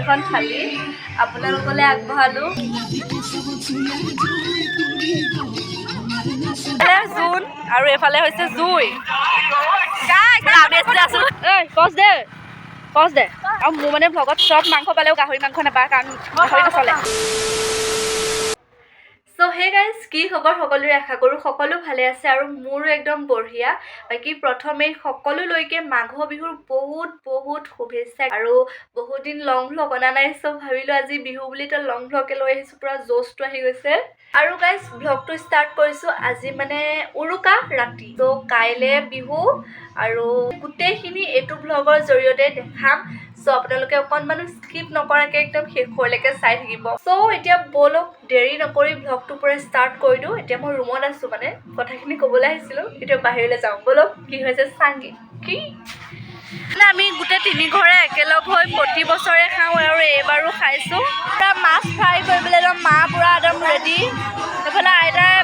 এখন থালি আপোনালোকলৈ আগবঢ়ালোঁ। জোন আৰু এফালে হৈছে জুই। কচ দে আৰু মোৰ মানে ভ্লগত চব মাংস পালেও গাহৰি মাংস নাপায়, কাৰণ গাহৰি নচলে। চ' হে গাইজ, কি খবৰ সকলোৰে? আশা কৰোঁ সকলো ভালে আছে আৰু মোৰো একদম বঢ়িয়া। বাকী প্ৰথমেই সকলোলৈকে মাঘ বিহুৰ বহুত শুভেচ্ছা আৰু বহুত দিন লং ভ্লগ অনা নাই, চ' ভাবিলোঁ আজি বিহু বুলি তো লং ভ্লগে লৈ আহিছোঁ। পুৰা জ'চটো আহি গৈছে। আৰু গাইজ ভ্লগটো ষ্টাৰ্ট কৰিছোঁ আজি মানে উৰুকা ৰাতি। ত' কাইলৈ বিহু আৰু গোটেইখিনি এইটো ভ্লগৰ জৰিয়তে দেখাম। চ' আপোনালোকে অকণমানো স্কিপ নকৰাকৈ একদম শেষলৈকে চাই থাকিব। চ' এতিয়া ব'লক দেৰি নকৰি ভ্লগটো পুৰা ষ্টাৰ্ট কৰি দিওঁ। এতিয়া মই ৰুমত আছোঁ, মানে কথাখিনি ক'বলৈ আহিছিলোঁ, এতিয়া বাহিৰলৈ যাওঁ। ব'লক কি হৈছে চাংগে। কি মানে আমি গোটেই তিনি ঘৰে একেলগ হৈ প্ৰতি বছৰে খাওঁ আৰু এইবাৰো খাইছোঁ। পুৰা মাছ ফ্ৰাই কৰিবলৈ একদম মা পুৰা একদম ৰেডি। সেইফালে আইতাই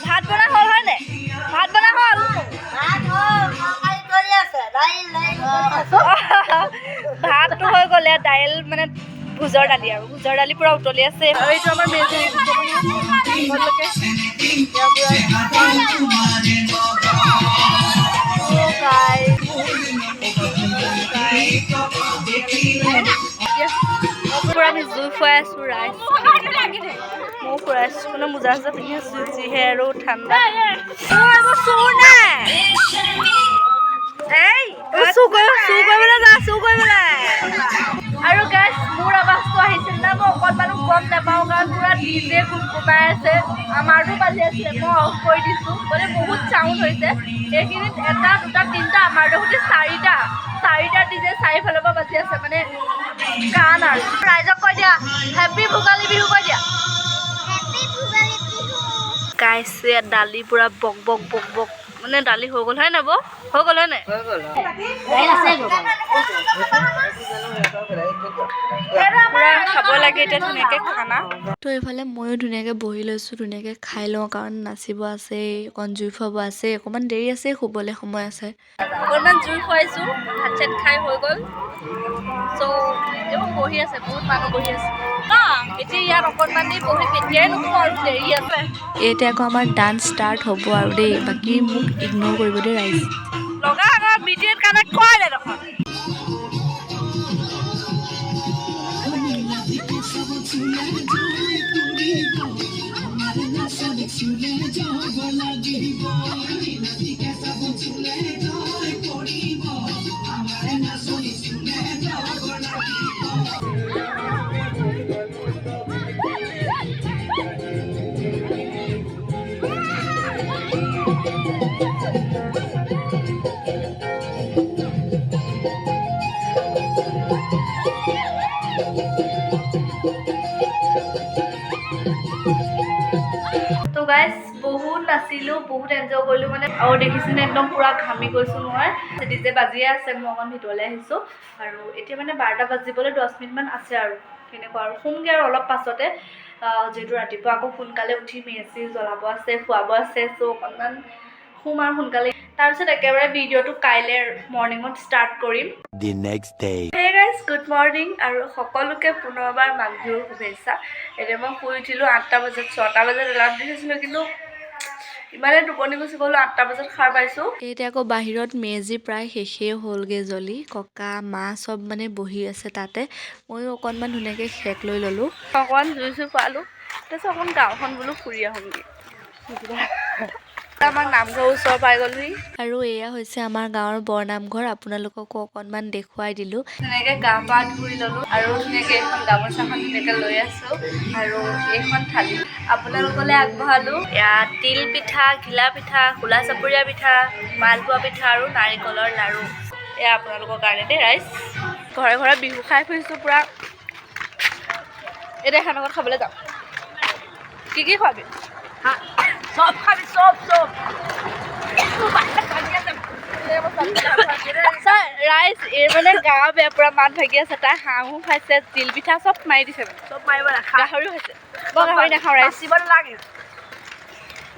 ভাত বনা হ'ল হয়নে? ভাত বনা হ'ল। ভাতটো হৈ গ'লে দাইল মানে ভোজৰ দালি আৰু ভোজৰ দালি পুৰা উতলি আছে। আৰু এইটো আমাৰ মেজি পুৰা আমি জুই ফুৱাই আছোঁ। ৰাইজ ময়ো ফুৰাই আছোঁ, মানে মোজা চোজা পিন্ধি আছোঁ যিহে আৰু ঠাণ্ডা। আৰু গাইজ মোৰ আৱাজটো আহিছিল না, মই অকণমানো গম নাপাওঁ, কাৰণ পুৰা ডিজে গুণগুণাই আছে। আমাৰতো বাজি আছিলে, মই অফ কৰি দিছোঁ, মানে বহুত চাউণ্ড হৈছে। এইখিনিত 1, 2, 3 আমাৰতো সৈতে 4টা ডিজে চাৰিফালৰ পৰা বাজি আছে, মানে গান আৰু। ৰাইজক কৈ দিয়া হেপী ভোগালী বিহু কৈ দিয়া। গাইজ দালি পুৰা বক মানে দালি হৈ গ'ল হয় নাই? হৈ গ'ল হয় নাই? পুৰা খাব লাগে এতিয়া ধুনীয়াকৈ খানা। তো এইফালে ময়ো ধুনীয়াকৈ বহি লৈছোঁ, ধুনীয়াকৈ খাই লওঁ, কাৰণ নাচিব আছে, অকণ জুই ফুৱাব আছে, অকণমান দেৰি আছে, শুবলৈ সময় আছে। অকণমান জুই ফুৱাইছোঁ, ভাত চাত খাই হৈ গ'ল। চ' এতিয়া বহি আছে, বহুত মানুহ বহি আছে। এতিয়া ইয়াত অকণমান দেৰি বহি তেতিয়াই নুঠো আৰু দেৰি আছে। এতিয়া আকৌ আমাৰ ডান্স ষ্টাৰ্ট হ'ব আৰু দেই, বাকী মোক ইগন'ৰ কৰিব দেই ৰাইজ। লগা ভিডিঅ'ত কানেক্ট কৰাই দে দেখোন। তো গাইজ বহুত নাচিলোঁ, বহুত এনজয় কৰিলোঁ, মানে আৰু দেখিছেনে একদম পুৰা ঘামি গৈছোঁ মই। ডিজে বাজিয়ে আছে, মই অকণ ভিতৰলৈ আহিছোঁ। আৰু এতিয়া মানে 12টা বাজিবলৈ 10 মিনিটমান আছে আৰু তেনেকুৱা আৰু শুমগৈ আৰু অলপ পাছতে, যিহেতু ৰাতিপুৱা আকৌ সোনকালে উঠি মেজি জ্বলাব আছে, খুৱাব আছে। চ' অকণমান শুম আৰু সোনকালে, তাৰপিছত একেবাৰে ভিডিঅ'টো কাইলৈ মৰ্ণিঙত ষ্টাৰ্ট কৰিম। Hey guys, good morning আৰু সকলোকে পুনৰবাৰ মাঘ বিহুৰ শুভেচ্ছা। এতিয়া মই শুই উঠিলোঁ 8টা বজাত, 6টা বজাত এলাৰ্ম দি থৈছিলোঁ, কিন্তু ইমানে টোপনি গুচি গ'লোঁ, 8টা বজাত সাৰ পাইছোঁ। এতিয়া আকৌ বাহিৰত মেজি প্ৰায় শেষেই হ'লগৈ জ্বলি, ককা মা চব মানে বহি আছে তাতে। ময়ো অকণমান ধুনীয়াকৈ সেক লৈ ল'লোঁ, অকণমান জুই চুই খোৱালোঁ। তাৰপিছত অকণ গাঁওখন বোলো ফুৰি আহোঁগৈ। আমাৰ নামঘৰ ওচৰ পাই গ'লোহি আৰু এয়া হৈছে আমাৰ গাঁৱৰ বৰনামঘৰ। আপোনালোককো অকণমান দেখুৱাই দিলোঁ। ধুনীয়াকৈ গা পা ধুই ল'লোঁ আৰু ধুনীয়াকৈ এইখন গামোচাখন ধুনীয়াকৈ লৈ আছোঁ আৰু এইখন থালি আপোনালোকলৈ আগবঢ়ালোঁ। এয়া তিল পিঠা, ঘিলা পিঠা, খোলা চাপৰীয়া পিঠা, মালপোৱা পিঠা আৰু নাৰিকলৰ লাড়ু। এয়া আপোনালোকৰ কাৰণে দেই ৰাইজ। ঘৰে ঘৰে বিহু খাই ফুৰিছোঁ পুৰা। এতিয়া এখন লগত খাবলৈ যাওঁ। কি খোৱাবি? চব খাবি, চব ৰাইজ। এই মানে গাঁৱৰ বেয়া পুৰা মাত ভাগি আছে, তাই হাঁহো খাইছে, তিল পিঠা চব মাৰি দিছে, চব মাৰিব গাহৰিও খাইছে। মই গাহৰি নাখাওঁ ৰাইজ, লাগে।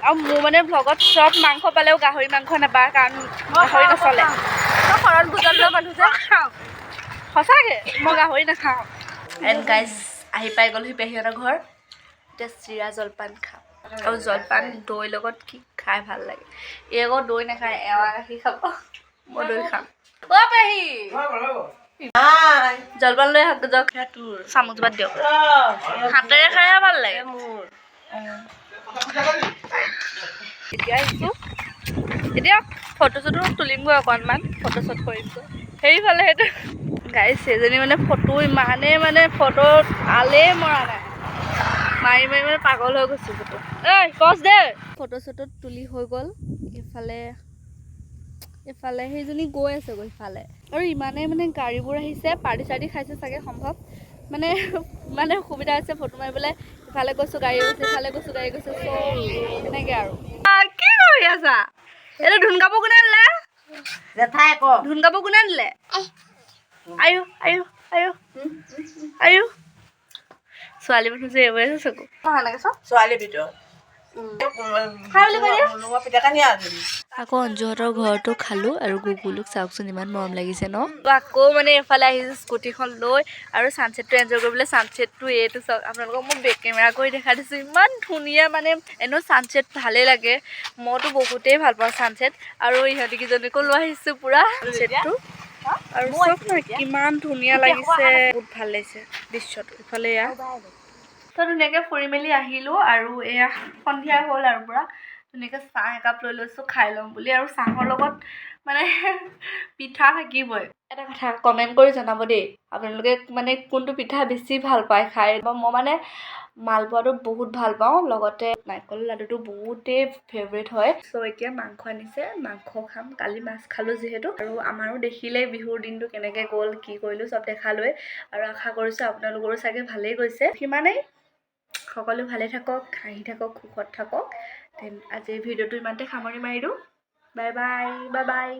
আৰু মোৰ মানে ভ্লগত চব মাংস পালেও গাহৰি মাংস নাপায়, কাৰণ গাহৰি নচলে। শৰণ ভোজন লোৱা মানুহ যে খাওঁ, সঁচাকৈ মই গাহৰি নাখাওঁ। এণ্ড গাইজ আহি পাই গ'লোহি পেহীহঁতৰ ঘৰ এতিয়া চিৰা জলপান খাম আৰু জলপান দৈ লগত কি খাই ভাল লাগে এই আকৌ দৈ নাখায় এৱা গাখীৰ খাব মই দৈ খাম অ' পেহী জলপান লৈ আহক যাওক চামুচ বাদ দিয়ক হাতেৰে খাইহে ভাল লাগে মোৰ এতিয়া আহিছোঁ এতিয়া ফটো চটো তুলিমগৈ অকণমান ফটো শ্বুট কৰিমগৈ সেইফালে সেইটো গাইছ এজনী মানে ফটো ইমানেই মানে ফটো আলেই মৰা নাই মাৰি মাৰি মানে পাগল হৈ গৈছোঁ ফটো ঐ কচ দে ফটো চটো তুলি হৈ গ'ল এফালে সেইজনী গৈ আছে গৈ ইফালে আৰু ইমানেই মানে গাড়ীবোৰ আহিছে পাৰ্টি চাৰ্টি খাইছে চাগে সম্ভৱ মানে সুবিধা হৈছে ফটো মাৰিবলৈ ইফালে গৈছোঁ গাড়ী গৈছে ইফালে গৈছোঁ গাড়ী গৈছে চ' এনেকৈ আৰু কি কৰি আছা এইটো ধুন কাপোৰ কোনে দিলে জেঠাই আকৌ ধুন কাপোৰ কোনে দিলে আয়ো আয়ো আয়ো আয়ো ছোৱালী মানুহ যে এইবোৰে চকু ছোৱালীৰ ভিতৰত আকৌ অঞ্জুহঁতৰ ঘৰতো খালোঁ আৰু গুগুলুক চাওকচোন ইমান মৰম লাগিছে ন আকৌ মানে এইফালে আহিছোঁ স্কুটিখন লৈ আৰু ছানছেটটো এনজয় কৰিবলৈ ছানছেটটো এইটো চাওক আপোনালোকক মই বেক কেমেৰা কৰি দেখাই দিছোঁ ইমান ধুনীয়া মানে এনেও ছানছেট ভালেই লাগে মইতো বহুতেই ভাল পাওঁ ছানছেট আৰু ইহঁতিকেইজনীকো লৈ আহিছোঁ পূৰা ছানছেটটো আৰু চব কিমান ধুনীয়া লাগিছে বহুত ভাল লাগিছে দৃশ্যটো ইফালে এয়া তো ধুনীয়াকৈ ফুৰি মেলি আহিলোঁ আৰু এয়া সন্ধিয়া হ'ল আৰু পূৰা ধুনীয়াকৈ চাহ একাপ লৈ লৈছোঁ খাই ল'ম বুলি আৰু চাহৰ লগত মানে পিঠা থাকিবই এটা কথা কমেণ্ট কৰি জনাব দেই আপোনালোকে মানে কোনটো পিঠা বেছি ভাল পায় খাই মই মানে মালপোৱাটো বহুত ভাল পাওঁ লগতে নাৰিকল লাডুটো বহুতেই ফেভৰেট হয় চ' এতিয়া মাংস আনিছে মাংস খাম কালি মাছ খালোঁ যিহেতু আৰু আমাৰো দেখিলেই বিহুৰ দিনটো কেনেকৈ গ'ল কি কৰিলোঁ চব দেখালোৱে আৰু আশা কৰিছোঁ আপোনালোকৰো চাগে ভালেই গৈছে সিমানেই সকলো ভালে থাকক হাঁহি থাকক সুখত থাকক দেন আজিৰ ভিডিঅ'টো ইমানতে সামৰি মাৰি দিওঁ বাই বাই বাই বাই